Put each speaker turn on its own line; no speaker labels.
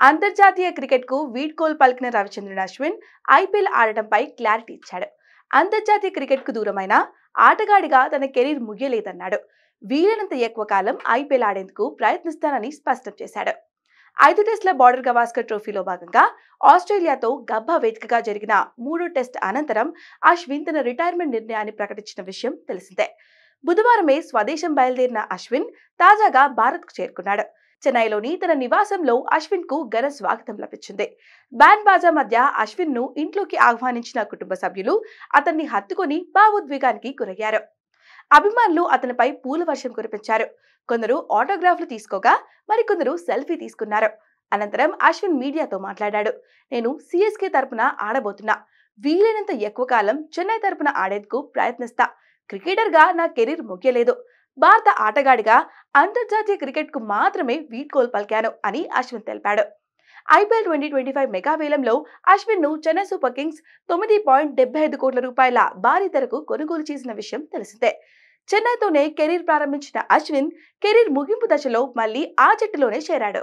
అంతర్జాతీయ క్రికెట్కు వీడ్కోలు పలికిన రవిచంద్రన్ అశ్విన్ ఐపీఎల్ ఆడటంపై క్లారిటీ ఇచ్చాడు. అంతర్జాతీయ క్రికెట్కు దూరమైన ఆటగాడిగా తన కెరీర్ ముగియలేదన్నాడు. వీలైనంత ఎక్కువ కాలం ఐపీఎల్ ఆడేందుకు ప్రయత్నిస్తానని స్పష్టం చేశాడు. 5 టెస్టుల బార్డర్ గవాస్కర్ ట్రోఫీలో భాగంగా ఆస్ట్రేలియాతో గబ్బా వేదికగా జరిగిన 3వ టెస్ట్ అనంతరం అశ్విన్ తన రిటైర్మెంట్ నిర్ణయాన్ని ప్రకటించిన విషయం తెలిసిందే. బుధవారమే స్వదేశం బయలుదేరిన అశ్విన్ తాజాగా భారత్కు చేరుకున్నాడు. చెన్నైలోని తన నివాసంలో అశ్విన్ కు ఘన స్వాగతం లభించింది. బ్యాండ్ బాజా మధ్య అశ్విన్ ను ఇంట్లోకి ఆహ్వానించిన కుటుంబ సభ్యులు అతన్ని హత్తుకొని భావోద్వేగానికి గురయ్యారు. అభిమానులు అతనిపై పూల వర్షం కురిపించారు. కొందరు ఆటోగ్రాఫ్లు తీసుకోగా మరికొందరు సెల్ఫీ తీసుకున్నారు. అనంతరం అశ్విన్ మీడియాతో మాట్లాడాడు. నేను సిఎస్కే తరపున ఆడబోతున్నా. వీలైనంత ఎక్కువ కాలం చెన్నై తరపున ఆడేందుకు ప్రయత్నిస్తా. క్రికెటర్ గా నా కెరీర్ ముగియలేదు. భారత ఆటగాడిగా అంతర్జాతీయ క్రికెట్ కు మాత్రమే వీడ్కోలు పలికాను అని అశ్విన్ తెలిపాడు. ఐపీఎల్ 2025 మెగా వేలంలో అశ్విన్ ను చెన్నై సూపర్ కింగ్స్ 9.75 కోట్ల రూపాయల భారీ ధరకు కొనుగోలు చేసిన విషయం తెలిసిందే. చెన్నైతోనే కెరీర్ ప్రారంభించిన అశ్విన్ కెరీర్ ముగింపు దశలో మళ్లీ ఆ జట్టులోనే చేరాడు.